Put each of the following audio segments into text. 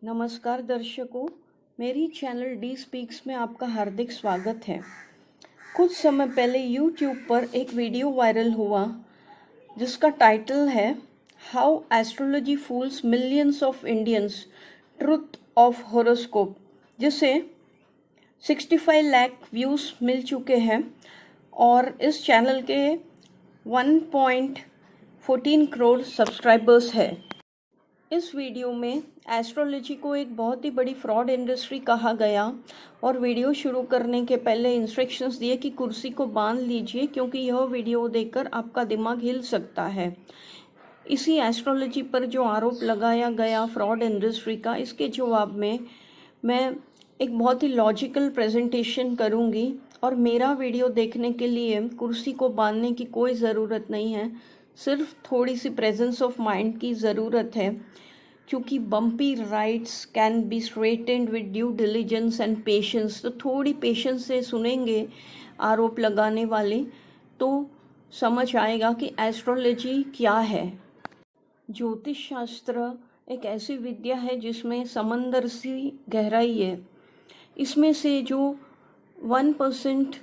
नमस्कार दर्शकों, मेरी चैनल डी स्पीक्स में आपका हार्दिक स्वागत है। कुछ समय पहले यूट्यूब पर एक वीडियो वायरल हुआ जिसका टाइटल है how astrology fools millions of Indians, truth of horoscope, जिसे 65 लाख व्यूज़ मिल चुके हैं और इस चैनल के 1.14 करोड़ सब्सक्राइबर्स है। इस वीडियो में एस्ट्रोलॉजी को एक बहुत ही बड़ी फ्रॉड इंडस्ट्री कहा गया और वीडियो शुरू करने के पहले इंस्ट्रक्शंस दिए कि कुर्सी को बांध लीजिए क्योंकि यह वीडियो देखकर आपका दिमाग हिल सकता है। इसी एस्ट्रोलॉजी पर जो आरोप लगाया गया फ्रॉड इंडस्ट्री का, इसके जवाब में मैं एक बहुत ही लॉजिकल प्रेजेंटेशन करूंगी और मेरा वीडियो देखने के लिए कुर्सी को बांधने की कोई ज़रूरत नहीं है, सिर्फ थोड़ी सी प्रेजेंस ऑफ माइंड की ज़रूरत है, क्योंकि bumpy rides can be straightened with due diligence and patience. तो थोड़ी पेशेंस से सुनेंगे आरोप लगाने वाले तो समझ आएगा कि एस्ट्रोलॉजी क्या है। ज्योतिष शास्त्र एक ऐसी विद्या है जिसमें समंदर सी गहराई है। इसमें से जो 1%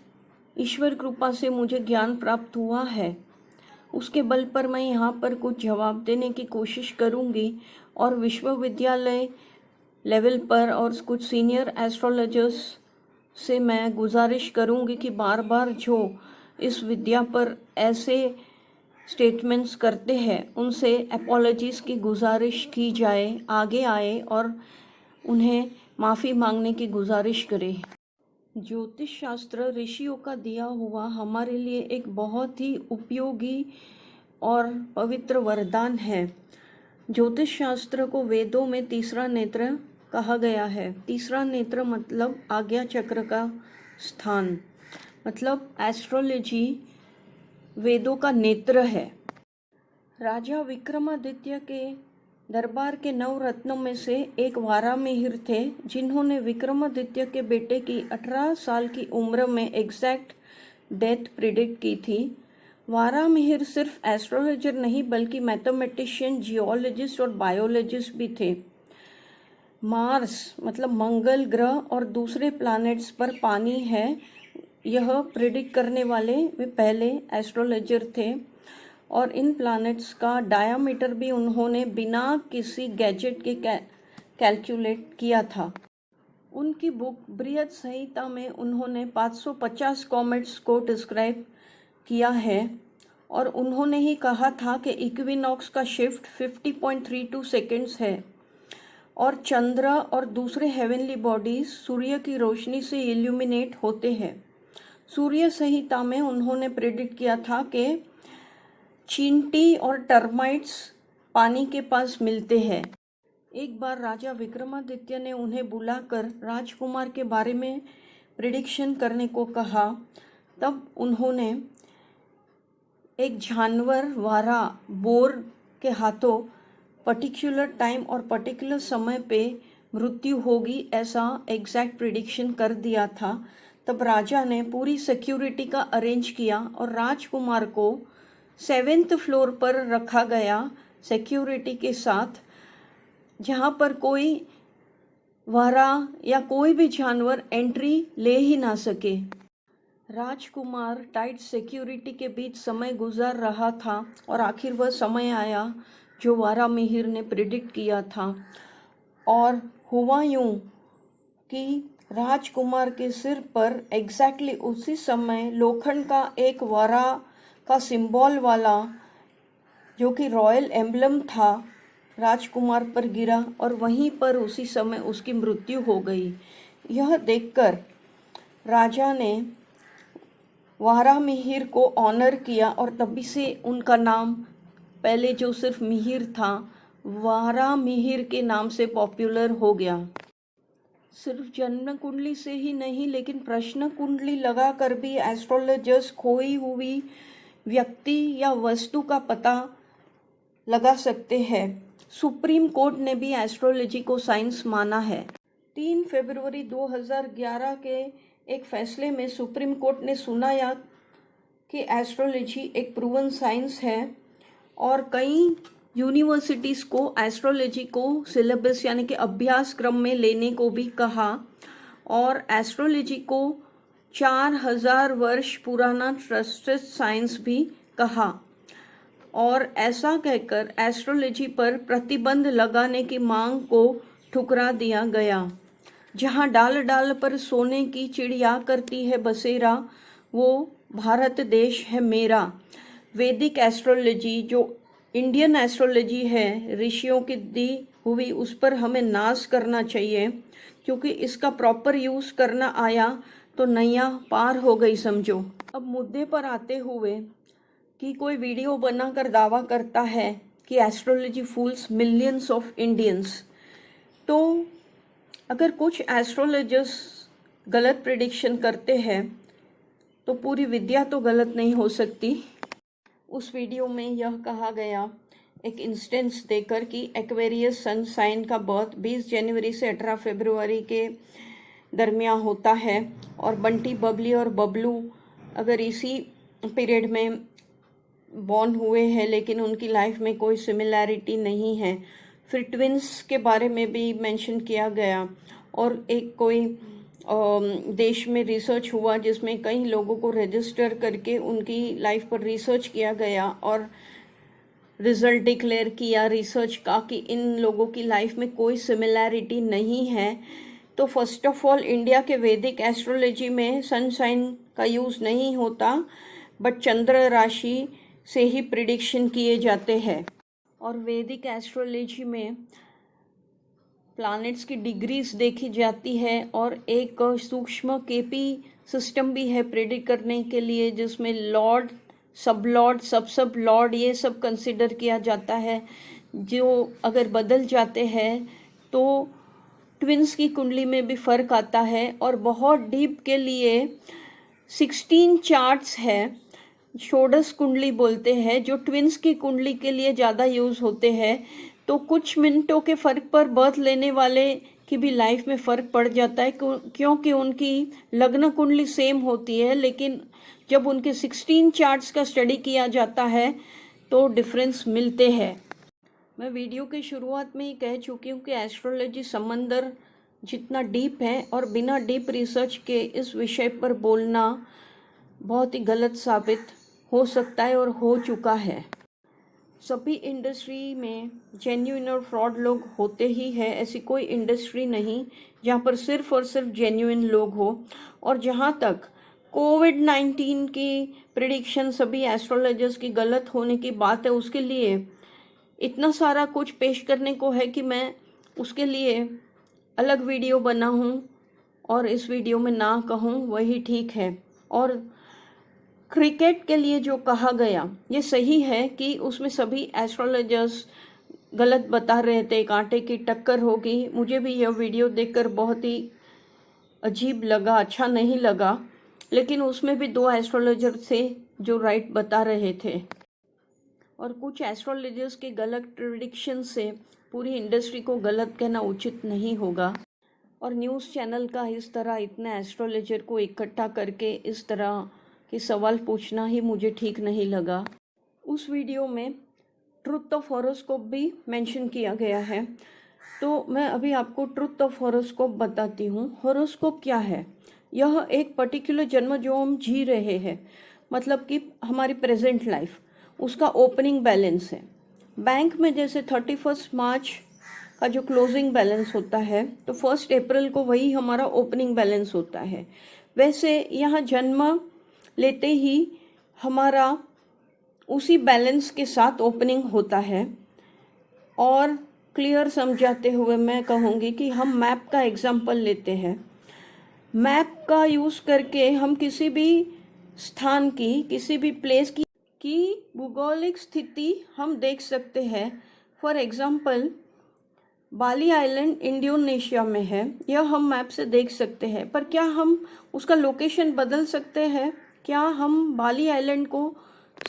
ईश्वर कृपा से मुझे ज्ञान प्राप्त हुआ है, उसके बल पर मैं यहाँ पर कुछ जवाब देने की कोशिश करूँगी और विश्वविद्यालय लेवल पर और कुछ सीनियर एस्ट्रोलॉजर्स से मैं गुजारिश करूँगी कि बार बार जो इस विद्या पर ऐसे स्टेटमेंट्स करते हैं उनसे अपॉलॉजीज़ की गुजारिश की जाए, आगे आए और उन्हें माफ़ी मांगने की गुजारिश करें। ज्योतिष शास्त्र ऋषियों का दिया हुआ हमारे लिए एक बहुत ही उपयोगी और पवित्र वरदान है। ज्योतिष शास्त्र को वेदों में तीसरा नेत्र कहा गया है। तीसरा नेत्र मतलब आज्ञा चक्र का स्थान, मतलब एस्ट्रोलॉजी वेदों का नेत्र है। राजा विक्रमादित्य के दरबार के 9 रत्नों में से एक वारामिहिर थे, जिन्होंने विक्रमादित्य के बेटे की 18 साल की उम्र में एग्जैक्ट डेथ प्रिडिक्ट की थी। वारामिहिर सिर्फ एस्ट्रोलॉजर नहीं बल्कि मैथमेटिशियन, जियोलॉजिस्ट और बायोलॉजिस्ट भी थे। मार्स मतलब मंगल ग्रह और दूसरे प्लैनेट्स पर पानी है, यह प्रिडिक्ट करने वाले वे पहले एस्ट्रोलॉजर थे और इन प्लैनेट्स का डायामीटर भी उन्होंने बिना किसी गैजेट के कैलकुलेट किया था। उनकी बुक बृहद संहिता में उन्होंने 550 कॉमेट्स को डिस्क्राइब किया है और उन्होंने ही कहा था कि इक्विनॉक्स का शिफ्ट 50.32 सेकेंड्स है और चंद्र और दूसरे हेवनली बॉडीज सूर्य की रोशनी से इल्यूमिनेट होते हैं। सूर्य संहिता में उन्होंने प्रेडिक्ट किया था कि चींटी और टर्माइट्स पानी के पास मिलते हैं। एक बार राजा विक्रमादित्य ने उन्हें बुलाकर राजकुमार के बारे में प्रिडिक्शन करने को कहा। तब उन्होंने एक जानवर वारा बोर के हाथों पर्टिकुलर टाइम और पर्टिकुलर समय पे मृत्यु होगी ऐसा एग्जैक्ट प्रिडिक्शन कर दिया था। तब राजा ने पूरी सिक्योरिटी का अरेंज किया और राजकुमार को 7th फ्लोर पर रखा गया सिक्योरिटी के साथ, जहाँ पर कोई वारा या कोई भी जानवर एंट्री ले ही ना सके। राजकुमार टाइट सिक्योरिटी के बीच समय गुजार रहा था और आखिर वह समय आया जो वारामिहिर ने प्रिडिक्ट किया था और हुआ यूं कि राजकुमार के सिर पर एग्जैक्टली उसी समय लोखंड का एक वारा का सिंबल वाला, जो कि रॉयल एम्बलम था, राजकुमार पर गिरा और वहीं पर उसी समय उसकी मृत्यु हो गई। यह देखकर राजा ने वारामिहिर को ऑनर किया और तभी से उनका नाम, पहले जो सिर्फ मिहिर था, वारामिहिर के नाम से पॉपुलर हो गया। सिर्फ जन्म कुंडली से ही नहीं लेकिन प्रश्न कुंडली लगाकर भी एस्ट्रोलॉजर्स खोई हुई व्यक्ति या वस्तु का पता लगा सकते हैं। सुप्रीम कोर्ट ने भी एस्ट्रोलॉजी को साइंस माना है। 3 फरवरी 2011 के एक फैसले में सुप्रीम कोर्ट ने सुनाया कि एस्ट्रोलॉजी एक प्रूवन साइंस है और कई यूनिवर्सिटीज़ को एस्ट्रोलॉजी को सिलेबस यानी कि अभ्यास क्रम में लेने को भी कहा और एस्ट्रोलॉजी को 4000 वर्ष पुराना ट्रस्टेड साइंस भी कहा और ऐसा कहकर एस्ट्रोलॉजी पर प्रतिबंध लगाने की मांग को ठुकरा दिया गया। जहां डाल डाल पर सोने की चिड़िया करती है बसेरा, वो भारत देश है मेरा। वैदिक एस्ट्रोलॉजी जो इंडियन एस्ट्रोलॉजी है, ऋषियों की दी हुई, उस पर हमें नाज करना चाहिए, क्योंकि इसका प्रॉपर यूज़ करना आया तो नैया पार हो गई समझो। अब मुद्दे पर आते हुए कि कोई वीडियो बनाकर दावा करता है कि astrology fools millions of Indians, तो अगर कुछ एस्ट्रोलॉजर्स गलत प्रिडिक्शन करते हैं तो पूरी विद्या तो गलत नहीं हो सकती। उस वीडियो में यह कहा गया एक इंस्टेंस देकर कि एक्वेरियस सन साइन का बर्थ 20 जनवरी से 18 फरवरी के दरमियान होता है और बंटी, बबली और बबलू अगर इसी पीरियड में बॉर्न हुए हैं लेकिन उनकी लाइफ में कोई सिमिलैरिटी नहीं है। फिर ट्विंस के बारे में भी मेंशन किया गया और एक कोई देश में रिसर्च हुआ जिसमें कई लोगों को रजिस्टर करके उनकी लाइफ पर रिसर्च किया गया और रिजल्ट डिक्लेयर किया रिसर्च का कि इन लोगों की लाइफ में कोई सिमिलैरिटी नहीं है। तो फर्स्ट ऑफ ऑल इंडिया के वैदिक एस्ट्रोलॉजी में सनसाइन का यूज़ नहीं होता, बट चंद्र राशि से ही प्रिडिक्शन किए जाते हैं। और वैदिक एस्ट्रोलॉजी में प्लैनेट्स की डिग्रीज देखी जाती है और एक सूक्ष्म केपी सिस्टम भी है प्रेडिक्ट करने के लिए, जिसमें लॉर्ड, सब लॉर्ड, सब लॉर्ड ये सब कंसिडर किया जाता है, जो अगर बदल जाते हैं तो ट्विंस की कुंडली में भी फ़र्क आता है। और बहुत डीप के लिए 16 चार्ट्स है, षोडश कुंडली बोलते हैं, जो ट्विंस की कुंडली के लिए ज़्यादा यूज़ होते हैं। तो कुछ मिनटों के फ़र्क पर बर्थ लेने वाले की भी लाइफ में फ़र्क पड़ जाता है, क्योंकि उनकी लग्न कुंडली सेम होती है, लेकिन जब उनके 16 चार्ट्स का स्टडी किया जाता है तो डिफरेंस मिलते हैं। मैं वीडियो की शुरुआत में ही कह चुकी हूँ कि एस्ट्रोलॉजी समंदर जितना डीप है और बिना डीप रिसर्च के इस विषय पर बोलना बहुत ही गलत साबित हो सकता है और हो चुका है। सभी इंडस्ट्री में जेन्युइन और फ्रॉड लोग होते ही है, ऐसी कोई इंडस्ट्री नहीं जहाँ पर सिर्फ और सिर्फ जेन्युइन लोग हो। और जहाँ तक कोविड-19 की प्रिडिक्शन सभी एस्ट्रोलॉजर्स की गलत होने की बात है, उसके लिए इतना सारा कुछ पेश करने को है कि मैं उसके लिए अलग वीडियो बनाऊँ और इस वीडियो में ना कहूँ, वही ठीक है। और क्रिकेट के लिए जो कहा गया ये सही है कि उसमें सभी एस्ट्रोलॉजर्स गलत बता रहे थे, कांटे की टक्कर होगी। मुझे भी यह वीडियो देखकर बहुत ही अजीब लगा, अच्छा नहीं लगा, लेकिन उसमें भी 2 एस्ट्रोलॉजर थे जो राइट बता रहे थे। और कुछ एस्ट्रोलॉजर्स के गलत प्रेडिक्शन से पूरी इंडस्ट्री को गलत कहना उचित नहीं होगा। और न्यूज़ चैनल का इस तरह इतने एस्ट्रोलॉजर को इकट्ठा करके इस तरह कि सवाल पूछना ही मुझे ठीक नहीं लगा। उस वीडियो में ट्रुथ ऑफ हॉरोस्कोप भी मेंशन किया गया है, तो मैं अभी आपको ट्रुथ ऑफ हॉरोस्कोप बताती हूँ। हॉरोस्कोप क्या है? यह एक पर्टिकुलर जन्म जो हम जी रहे हैं, मतलब कि हमारी प्रेजेंट लाइफ, उसका ओपनिंग बैलेंस है। बैंक में जैसे 31 मार्च का जो क्लोजिंग बैलेंस होता है, तो 1 अप्रैल को वही हमारा ओपनिंग बैलेंस होता है। वैसे यहाँ जन्म लेते ही हमारा उसी बैलेंस के साथ ओपनिंग होता है। और क्लियर समझाते हुए मैं कहूँगी कि हम मैप का एग्जाम्पल लेते हैं। मैप का यूज़ करके हम किसी भी स्थान की, किसी भी प्लेस की भूगोलिक स्थिति हम देख सकते हैं। For example Bali island Indonesia में है, यह हम मैप से देख सकते हैं, पर क्या हम उसका लोकेशन बदल सकते हैं? क्या हम बाली आइलैंड को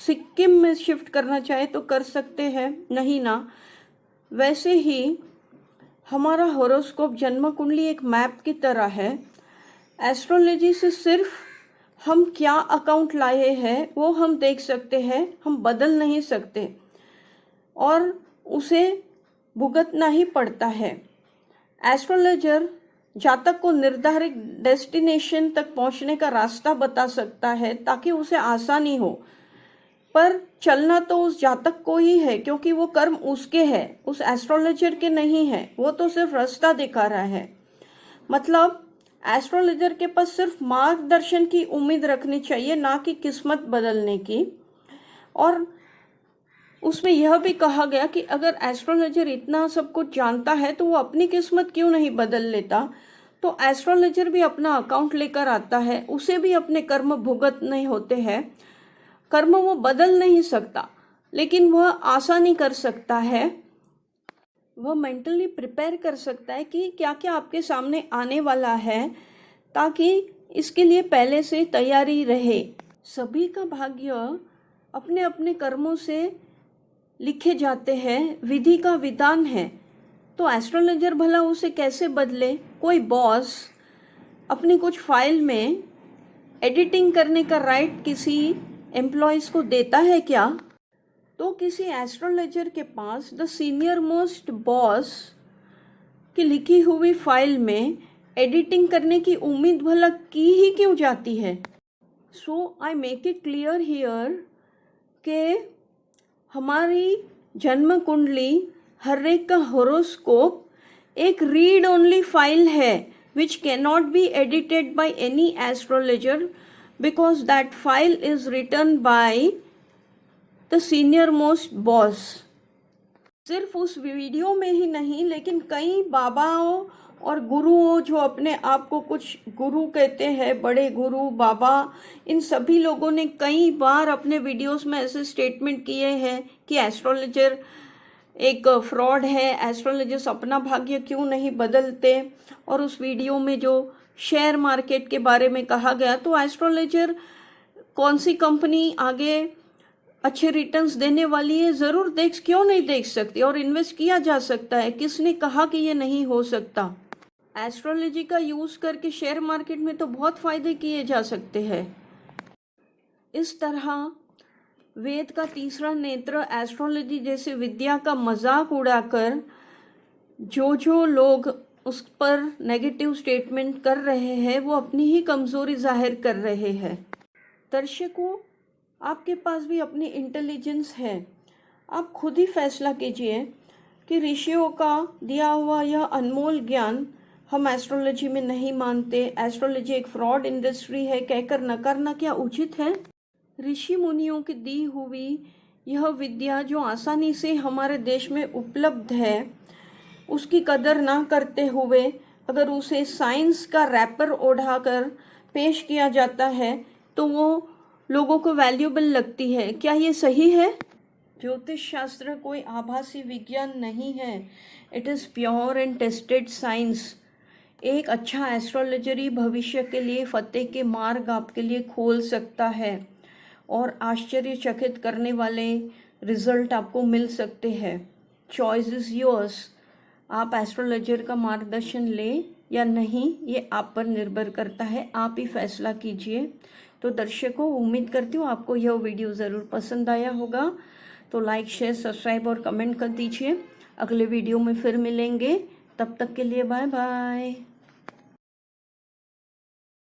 सिक्किम में शिफ्ट करना चाहे तो कर सकते हैं? नहीं ना। वैसे ही हमारा हॉरोस्कोप जन्म कुंडली एक मैप की तरह है। एस्ट्रोलॉजी से सिर्फ हम क्या अकाउंट लाए हैं वो हम देख सकते हैं, हम बदल नहीं सकते। और उसे भुगतना ही पड़ता है। एस्ट्रोलॉजर जातक को निर्धारित डेस्टिनेशन तक पहुंचने का रास्ता बता सकता है ताकि उसे आसानी हो, पर चलना तो उस जातक को ही है क्योंकि वो कर्म उसके है, उस एस्ट्रोलॉजर के नहीं है। वो तो सिर्फ रास्ता दिखा रहा है। मतलब एस्ट्रोलॉजर के पास सिर्फ मार्गदर्शन की उम्मीद रखनी चाहिए, ना कि किस्मत बदलने की। और उसमें यह भी कहा गया कि अगर एस्ट्रोलॉजर इतना सब कुछ जानता है तो वो अपनी किस्मत क्यों नहीं बदल लेता। तो एस्ट्रोलॉजर भी अपना अकाउंट लेकर आता है, उसे भी अपने कर्म भुगतने होते हैं। कर्म वो बदल नहीं सकता, लेकिन वह आसानी कर सकता है। वह मेंटली प्रिपेयर कर सकता है कि क्या क्या आपके सामने आने वाला है, ताकि इसके लिए पहले से तैयारी रहे। सभी का भाग्य अपने अपने कर्मों से लिखे जाते हैं, विधि का विधान है। तो एस्ट्रोलॉजर भला उसे कैसे बदले। कोई बॉस अपनी कुछ फाइल में एडिटिंग करने का राइट किसी एम्प्लॉयज़ को देता है क्या? तो किसी एस्ट्रोलॉजर के पास द सीनियर मोस्ट बॉस की लिखी हुई फाइल में एडिटिंग करने की उम्मीद भला की ही क्यों जाती है। So I make it clear here कि हमारी जन्म कुंडली, हर एक का होरोस्कोप एक रीड ओनली फाइल है which cannot be edited by any astrologer because that file is written by the senior most boss। सिर्फ उस वीडियो में ही नहीं, लेकिन कई बाबाओं और गुरुओं जो अपने आप को कुछ गुरु कहते हैं, बड़े गुरु बाबा, इन सभी लोगों ने कई बार अपने वीडियोस में ऐसे स्टेटमेंट किए हैं कि एस्ट्रोलॉजर एक फ्रॉड है, एस्ट्रोलॉजर्स अपना भाग्य क्यों नहीं बदलते। और उस वीडियो में जो शेयर मार्केट के बारे में कहा गया, तो एस्ट्रोलॉजर कौन सी कंपनी आगे अच्छे रिटर्न्स देने वाली है ज़रूर क्यों नहीं देख सकती, और इन्वेस्ट किया जा सकता है। किसने कहा कि ये नहीं हो सकता। एस्ट्रोलॉजी का यूज़ करके शेयर मार्केट में तो बहुत फ़ायदे किए जा सकते हैं। इस तरह वेद का तीसरा नेत्र एस्ट्रोलॉजी जैसे विद्या का मजाक उड़ाकर जो लोग उस पर नेगेटिव स्टेटमेंट कर रहे हैं, वो अपनी ही कमज़ोरी जाहिर कर रहे हैं। दर्शकों, आपके पास भी अपनी इंटेलिजेंस है। आप खुद ही फैसला कीजिए कि ऋषियों का दिया हुआ यह अनमोल ज्ञान हम एस्ट्रोलॉजी में नहीं मानते, एस्ट्रोलॉजी एक फ्रॉड इंडस्ट्री है, कहकर नकारना क्या उचित है। ऋषि मुनियों की दी हुई यह विद्या जो आसानी से हमारे देश में उपलब्ध है, उसकी कदर ना करते हुए अगर उसे साइंस का रैपर ओढ़ाकर पेश किया जाता है तो वो लोगों को वैल्यूएबल लगती है। क्या ये सही है? ज्योतिष शास्त्र कोई आभासी विज्ञान नहीं है, it is pure and tested science. एक अच्छा एस्ट्रोलॉजरी भविष्य के लिए फतेह के मार्ग आपके लिए खोल सकता है और आश्चर्यचकित करने वाले रिजल्ट आपको मिल सकते हैं। Choice is yours. आप एस्ट्रोलॉजर का मार्गदर्शन लें या नहीं, ये आप पर निर्भर करता है, आप ही फैसला कीजिए। तो दर्शकों, उम्मीद करती हूँ आपको यह वीडियो ज़रूर पसंद आया होगा। तो लाइक, शेयर, सब्सक्राइब और कमेंट कर दीजिए। अगले वीडियो में फिर मिलेंगे, तब तक के लिए बाय बाय।